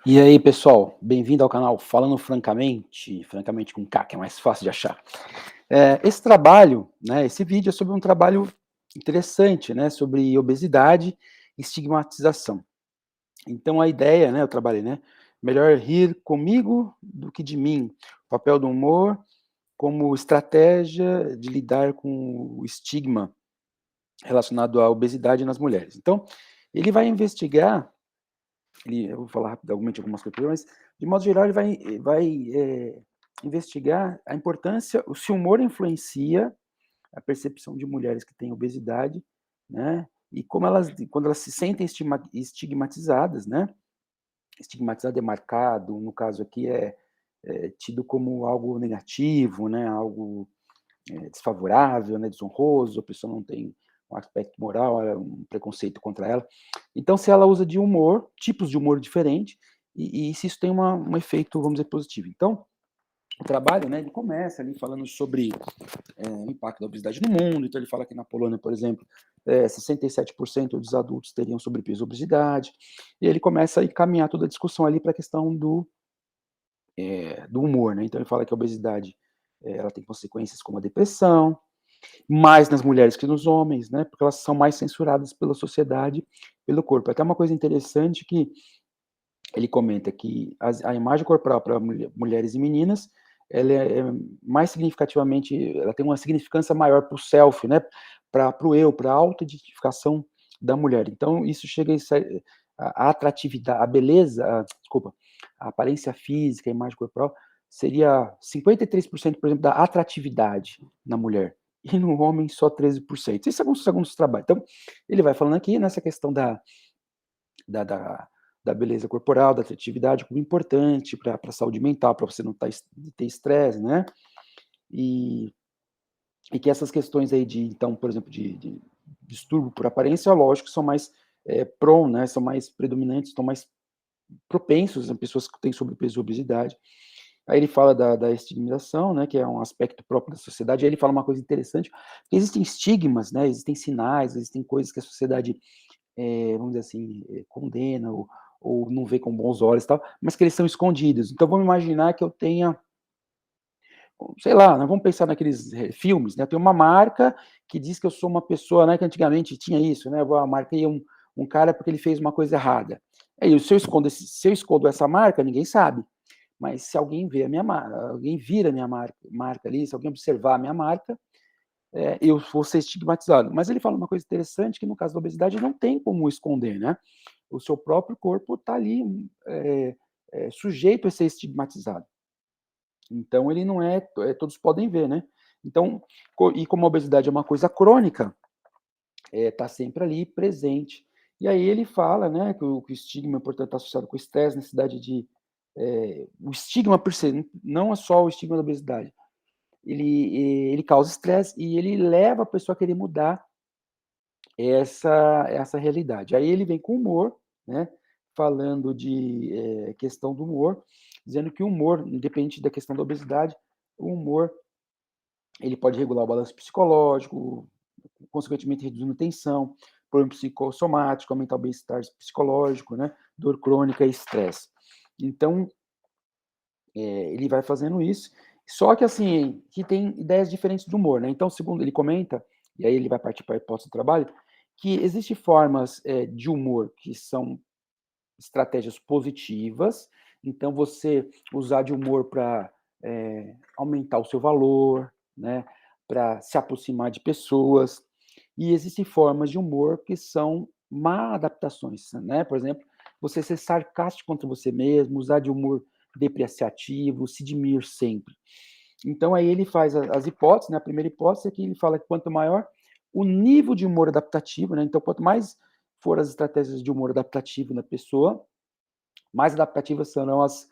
E aí, pessoal, bem-vindo ao canal Falando Francamente, francamente com K, que é mais fácil de achar. Esse trabalho, né, esse vídeo é sobre um trabalho interessante, né, sobre obesidade e estigmatização. Então a ideia, né, eu trabalhei, né, melhor rir comigo do que de mim, o papel do humor como estratégia de lidar com o estigma relacionado à obesidade nas mulheres. Então, ele vai investigar eu vou falar rapidamente algumas coisas, mas de modo geral ele vai investigar a importância, se o humor influencia a percepção de mulheres que têm obesidade, né, e como quando elas se sentem estigmatizadas, né, estigmatizado é marcado, no caso aqui é tido como algo negativo, né, algo desfavorável, né, desonroso, a pessoa não tem um aspecto moral, um preconceito contra ela. Então, se ela usa de humor, tipos de humor diferentes, e se isso tem um efeito, vamos dizer, positivo. Então, o trabalho, né, ele começa ali falando sobre o impacto da obesidade no mundo. Então, ele fala que na Polônia, por exemplo, 67% dos adultos teriam sobrepeso e obesidade. E ele começa a encaminhar toda a discussão ali para a questão do humor, né? Então, ele fala que a obesidade ela tem consequências como a depressão, mais nas mulheres que nos homens, né, porque elas são mais censuradas pela sociedade, pelo corpo. Até uma coisa interessante que ele comenta que a imagem corporal para mulheres e meninas, ela é mais significativamente, ela tem uma significância maior para o self, né, para o eu, para a autoidentificação da mulher. Então isso chega a atratividade, a beleza, desculpa, a aparência física, a imagem corporal, seria 53%, por exemplo, da atratividade na mulher, e no homem só 13%. Isso segundo os trabalhos. Então, ele vai falando aqui nessa questão da da da beleza corporal, da atratividade como importante para a saúde mental, para você não ter estresse, né. E que essas questões aí de então, por exemplo, de distúrbio por aparência, lógico, são mais, prone, né, são mais predominantes, estão mais propensos a pessoas que têm sobrepeso e obesidade. Aí ele fala da estigmatização, né, que é um aspecto próprio da sociedade. Aí ele fala uma coisa interessante, que existem estigmas, né, existem sinais, existem coisas que a sociedade vamos dizer assim, condena ou não vê com bons olhos e tal, mas que eles são escondidos. Então vamos imaginar que eu tenha, sei lá, nós vamos pensar naqueles filmes, né, tem uma marca que diz que eu sou uma pessoa, né, que antigamente tinha isso, né, eu marquei um cara porque ele fez uma coisa errada. Aí se eu escondo essa marca, ninguém sabe, mas se alguém vê a minha marca, alguém vira a minha marca ali, se alguém observar a minha marca, eu vou ser estigmatizado. Mas ele fala uma coisa interessante, que no caso da obesidade não tem como esconder, né? O seu próprio corpo está ali sujeito a ser estigmatizado. Então ele não todos podem ver, né? Então, e como a obesidade é uma coisa crônica, está sempre ali presente. E aí ele fala, né, que o estigma, portanto, está associado com o estresse, necessidade de o estigma per se, não é só o estigma da obesidade. Ele causa estresse e ele leva a pessoa a querer mudar essa realidade. Aí ele vem com humor, né, falando de, questão do humor, dizendo que o humor, independente da questão da obesidade, o humor, ele pode regular o balanço psicológico, consequentemente reduzindo tensão, problema psicossomático, aumentar o bem-estar psicológico, né, dor crônica e estresse. Então, ele vai fazendo isso, só que assim, que tem ideias diferentes do humor, né, então segundo ele comenta, e aí ele vai partir para a hipótese do trabalho, que existem formas, de humor que são estratégias positivas, então você usar de humor para aumentar o seu valor, né, para se aproximar de pessoas, e existem formas de humor que são má adaptações, né, por exemplo, você ser sarcástico contra você mesmo, usar de humor depreciativo, se diminuir sempre. Então aí ele faz as hipóteses, né, a primeira hipótese é que ele fala que quanto maior o nível de humor adaptativo, né, então quanto mais for as estratégias de humor adaptativo na pessoa, mais adaptativas serão as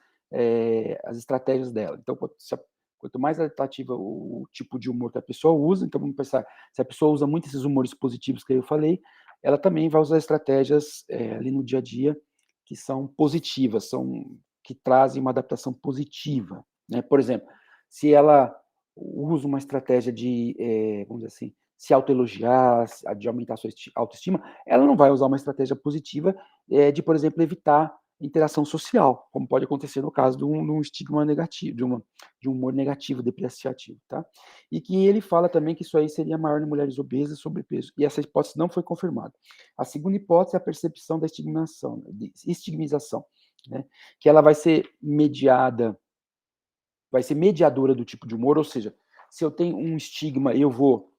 estratégias dela. Então, quanto mais adaptativa o tipo de humor que a pessoa usa, então vamos pensar, se a pessoa usa muito esses humores positivos que eu falei, ela também vai usar estratégias ali no dia a dia que são positivas, que trazem uma adaptação positiva, né? Por exemplo, se ela usa uma estratégia de, vamos dizer assim, se autoelogiar, de aumentar a sua autoestima, ela não vai usar uma estratégia positiva de, por exemplo, evitar interação social, como pode acontecer no caso de um estigma negativo, de um humor negativo, depreciativo, tá. E que ele fala também que isso aí seria maior em mulheres obesas, sobrepeso, e essa hipótese não foi confirmada. A segunda hipótese é a percepção da estigmação, de estigmização, né, que ela vai ser mediadora do tipo de humor, ou seja, se eu tenho um estigma, eu vou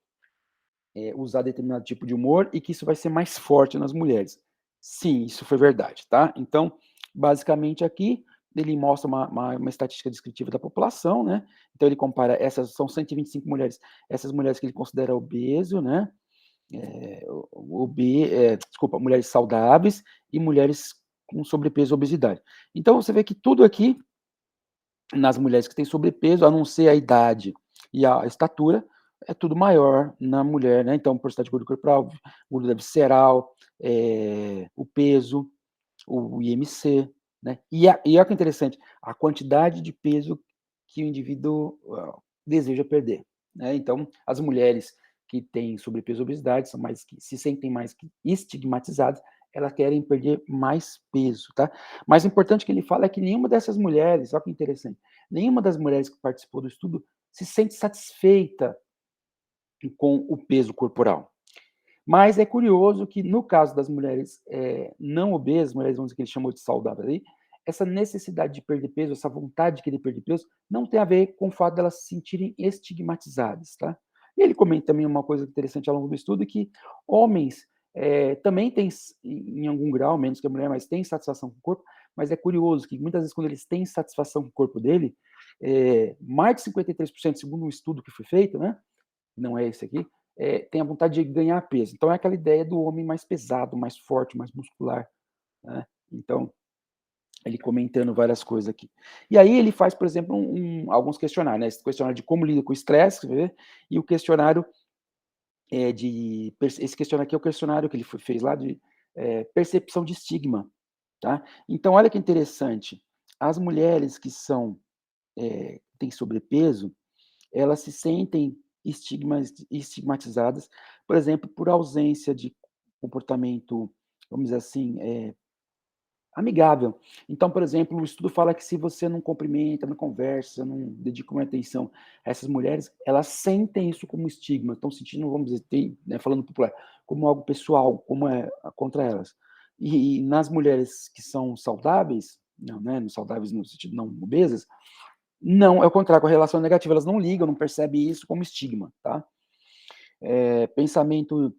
usar determinado tipo de humor e que isso vai ser mais forte nas mulheres. Sim, isso foi verdade, tá? Então, basicamente aqui, ele mostra uma estatística descritiva da população, né? Então ele compara essas, são 125 mulheres, essas mulheres que ele considera obeso, né? Desculpa, mulheres saudáveis e mulheres com sobrepeso e obesidade. Então você vê que tudo aqui, nas mulheres que têm sobrepeso, a não ser a idade e a estatura, é tudo maior na mulher, né? Então, porcentagem de gordura corporal, gordura visceral, o peso, o IMC, né? E olha que interessante, a quantidade de peso que o indivíduo deseja perder, né? Então, as mulheres que têm sobrepeso e obesidade são mais que se sentem mais estigmatizadas, elas querem perder mais peso, tá? Mas o importante que ele fala é que nenhuma dessas mulheres, olha que interessante, nenhuma das mulheres que participou do estudo se sente satisfeita com o peso corporal. Mas é curioso que, no caso das mulheres não obesas, mulheres, vamos dizer, que ele chamou de saudáveis aí, essa necessidade de perder peso, essa vontade de querer perder peso, não tem a ver com o fato delas se sentirem estigmatizadas, tá? E ele comenta também uma coisa interessante ao longo do estudo, que homens também têm, em algum grau, menos que a mulher, mas têm satisfação com o corpo, mas é curioso que muitas vezes quando eles têm satisfação com o corpo dele, mais de 53%, segundo um estudo que foi feito, né? Não é esse aqui, tem a vontade de ganhar peso. Então é aquela ideia do homem mais pesado, mais forte, mais muscular, né. Então, ele comentando várias coisas aqui. E aí ele faz, por exemplo, alguns questionários, né, esse questionário de como lida com o estresse, e o questionário, esse questionário aqui é o questionário que ele fez lá de, percepção de estigma, tá. Então olha que interessante, as mulheres que têm sobrepeso, elas se sentem estigmatizadas, por exemplo, por ausência de comportamento, vamos dizer assim, amigável. Então, por exemplo, o estudo fala que se você não cumprimenta, não conversa, não dedica uma atenção a essas mulheres, elas sentem isso como estigma, estão sentindo, vamos dizer, né, falando popular, como algo pessoal, como contra elas. E nas mulheres que são saudáveis, não, né, saudáveis no sentido não obesas, não, é o contrário, com a relação negativa, elas não ligam, não percebem isso como estigma, tá. Pensamento,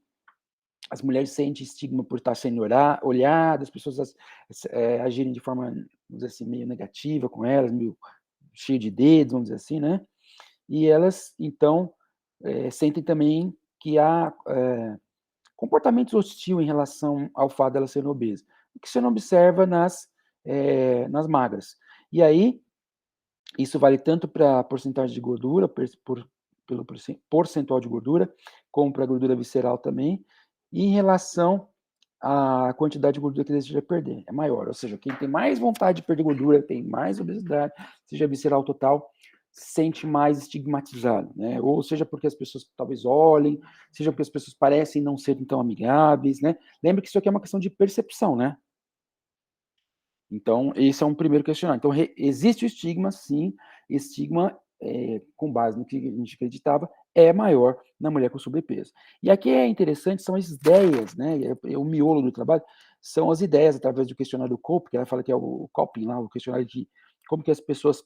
as mulheres sentem estigma por estar sendo olhadas, as pessoas agirem de forma, vamos dizer assim, meio negativa com elas, meio cheio de dedos, vamos dizer assim, né. E elas, então, sentem também que há, comportamentos hostil em relação ao fato delas serem obesas, o que você não observa nas magras. E aí, isso vale tanto para a porcentagem de gordura, pelo percentual de gordura, como para a gordura visceral também, e em relação à quantidade de gordura que deseja perder, é maior. Ou seja, quem tem mais vontade de perder gordura, tem mais obesidade, seja visceral total, se sente mais estigmatizado, né? Ou seja, porque as pessoas talvez olhem, seja porque as pessoas parecem não serem tão amigáveis, né? Lembre que isso aqui é uma questão de percepção, né? Então, esse é um primeiro questionário. Então, existe o estigma, sim, estigma, com base no que a gente acreditava, é maior na mulher com sobrepeso. E aqui é interessante, são as ideias, né, o miolo do trabalho, são as ideias através do questionário do Cope, que ela fala que é o Coping lá, o questionário de como que as pessoas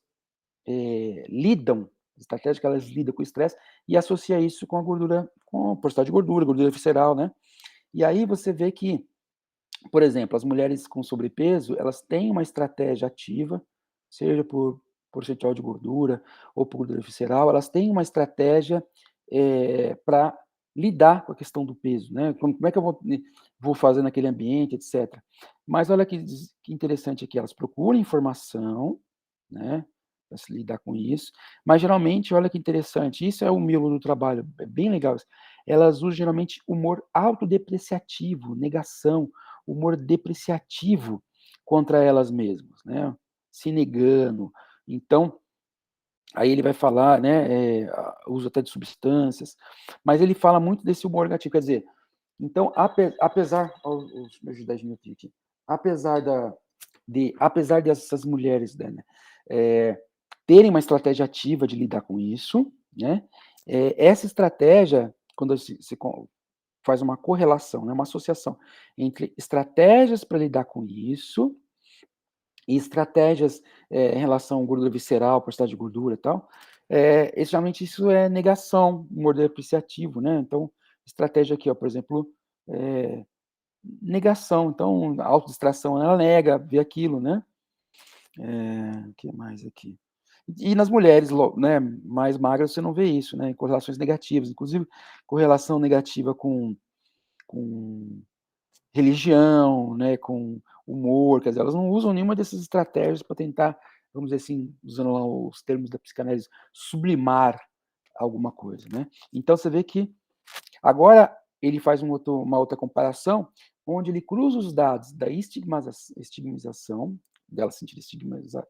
lidam, estratégia que elas lidam com o estresse, e associa isso com a gordura, com a porcentagem de gordura, gordura visceral, né. E aí você vê que, por exemplo, as mulheres com sobrepeso, elas têm uma estratégia ativa, seja por percentual de gordura ou por gordura visceral, elas têm uma estratégia, para lidar com a questão do peso, né, como é que eu vou fazer naquele ambiente, etcétera. Mas olha que interessante aqui, elas procuram informação, né, para se lidar com isso, mas geralmente, olha que interessante, isso é o miolo do trabalho, é bem legal isso, elas usam geralmente humor autodepreciativo, negação, humor depreciativo contra elas mesmas, né, se negando. Então, aí ele vai falar, né, uso até de substâncias, mas ele fala muito desse humor negativo, quer dizer, então apesar, ó, os meus 10 minutinhos aqui, apesar apesar dessas mulheres, né, terem uma estratégia ativa de lidar com isso, né, essa estratégia, quando se faz uma correlação, né, uma associação entre estratégias para lidar com isso e estratégias, em relação à gordura visceral, porcentagem de gordura e tal, geralmente isso é negação, humor depreciativo, né, então, estratégia aqui, ó, por exemplo, eh, negação, então, a autodistração, ela nega, vê aquilo, né. O que mais aqui? E nas mulheres né, mais magras você não vê isso, né, correlações negativas, inclusive correlação negativa com religião, né, com humor, quer dizer, elas não usam nenhuma dessas estratégias para tentar, vamos dizer assim, usando lá os termos da psicanálise, sublimar alguma coisa, né. Então você vê que agora ele faz uma outra comparação, onde ele cruza os dados da estigmatização, delas se sentirem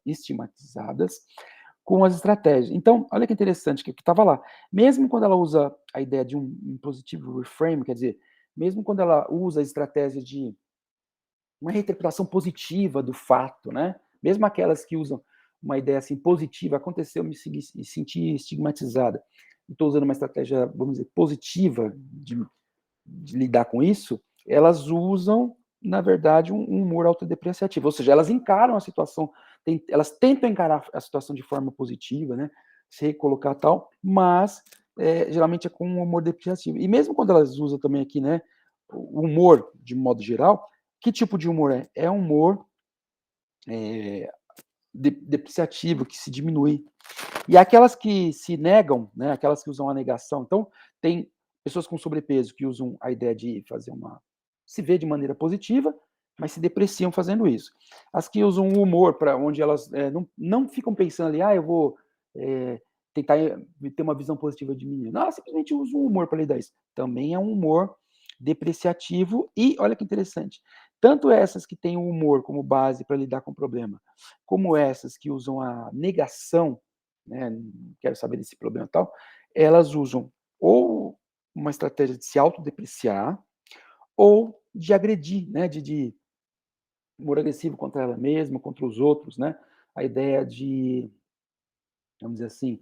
estigmatizadas, com as estratégias. Então, olha que interessante, que estava lá. Mesmo quando ela usa a ideia de um positivo reframe, quer dizer, mesmo quando ela usa a estratégia de uma reinterpretação positiva do fato, né? Mesmo aquelas que usam uma ideia assim positiva, aconteceu, me senti estigmatizada. Estou usando uma estratégia, vamos dizer, positiva de lidar com isso, elas usam, na verdade, um humor autodepreciativo, ou seja, elas encaram a situação, elas tentam encarar a situação de forma positiva, né, se recolocar tal, mas geralmente é com um humor depreciativo. E mesmo quando elas usam também aqui, né, o humor de modo geral, que tipo de humor é? É um humor depreciativo, que se diminui. E aquelas que se negam, né, aquelas que usam a negação, então tem pessoas com sobrepeso que usam a ideia de fazer se ver de maneira positiva, mas se depreciam fazendo isso. As que usam o humor para onde elas não ficam pensando ali, eu vou tentar ter uma visão positiva de mim. Não, elas simplesmente usam o humor para lidar isso. Também é um humor depreciativo e olha que interessante, tanto essas que têm o humor como base para lidar com o problema, como essas que usam a negação, né, não quero saber desse problema e tal, elas usam ou uma estratégia de se autodepreciar ou de agredir, né, de humor agressivo contra ela mesma, contra os outros, né, a ideia de, vamos dizer assim,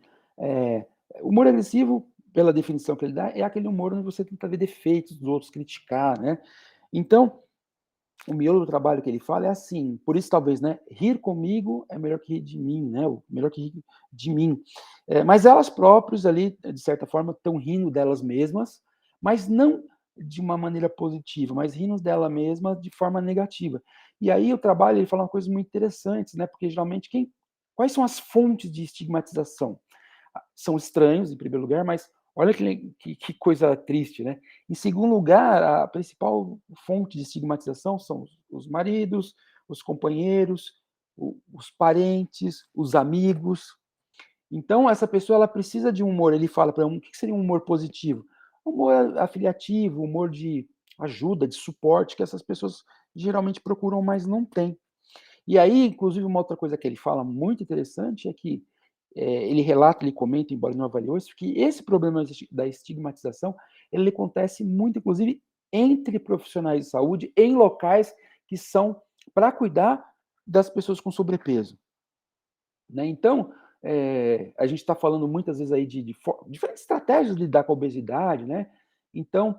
humor agressivo, pela definição que ele dá, é aquele humor onde você tenta ver defeitos dos outros, criticar, né. Então, o miolo do trabalho que ele fala é assim, por isso talvez, né, rir comigo é melhor que rir de mim, né, o melhor que rir de mim. Mas elas próprias ali, de certa forma, estão rindo delas mesmas, mas não de uma maneira positiva, mas rindo dela mesma de forma negativa. E aí o trabalho, ele fala uma coisa muito interessante, né, porque geralmente quais são as fontes de estigmatização? São estranhos, em primeiro lugar, mas olha que coisa triste, né? Em segundo lugar, a principal fonte de estigmatização são os maridos, os companheiros, os parentes, os amigos. Então, essa pessoa ela precisa de um humor. Ele fala para o que seria um humor positivo? Humor afiliativo, humor de ajuda, de suporte, que essas pessoas geralmente procuram, mas não têm. E aí, inclusive, uma outra coisa que ele fala muito interessante é que ele relata, ele comenta, embora não avaliou isso, que esse problema da estigmatização, ele acontece muito, inclusive, entre profissionais de saúde, em locais que são para cuidar das pessoas com sobrepeso. Né? Então, a gente está falando muitas vezes aí de diferentes estratégias de lidar com a obesidade, né? Então,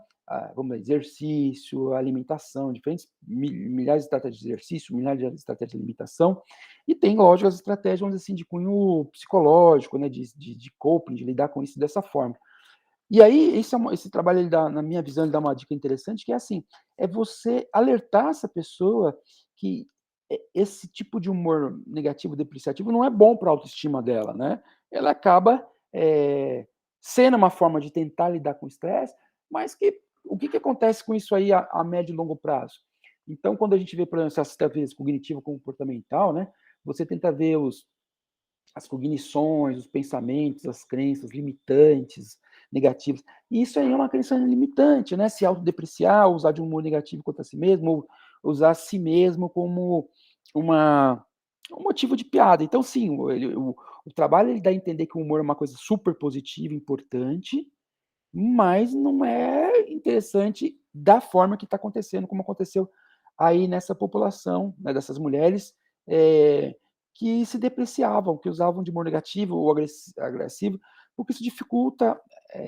vamos dizer, exercício, alimentação, diferentes milhares de estratégias de exercício, milhares de estratégias de alimentação, e tem, lógico, as estratégias, vamos dizer assim, de cunho psicológico, né? De coping, de lidar com isso dessa forma. E aí, esse trabalho, ele dá, na minha visão, ele dá uma dica interessante, que é assim, é você alertar essa pessoa que esse tipo de humor negativo, depreciativo, não é bom para a autoestima dela, né? Ela acaba sendo uma forma de tentar lidar com o estresse, mas o que acontece com isso aí a médio e longo prazo? Então, quando a gente vê, por exemplo, essa terapia cognitivo-comportamental, né? Você tenta ver as cognições, os pensamentos, as crenças limitantes, negativas. E isso aí é uma crença limitante, né? Se autodepreciar, usar de um humor negativo contra si mesmo, ou usar a si mesmo como um motivo de piada. Então, sim, o trabalho ele dá a entender que o humor é uma coisa super positiva, importante, mas não é interessante da forma que está acontecendo, como aconteceu aí nessa população, né, dessas mulheres eh, que se depreciavam, que usavam de humor negativo ou agressivo, porque isso dificulta,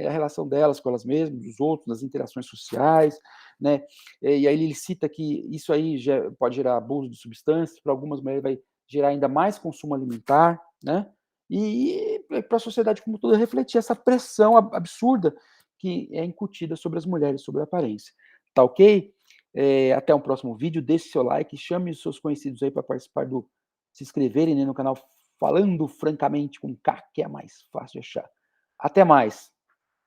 a relação delas com elas mesmas, dos outros, nas interações sociais, né. E aí ele cita que isso aí pode gerar abuso de substâncias, para algumas mulheres vai gerar ainda mais consumo alimentar, né. E para a sociedade como toda refletir essa pressão absurda que é incutida sobre as mulheres, sobre a aparência. Tá ok? Até um próximo vídeo, deixe seu like, chame os seus conhecidos aí para participar do se inscreverem, né, no canal Falando Francamente com K, que é mais fácil de achar. Até mais.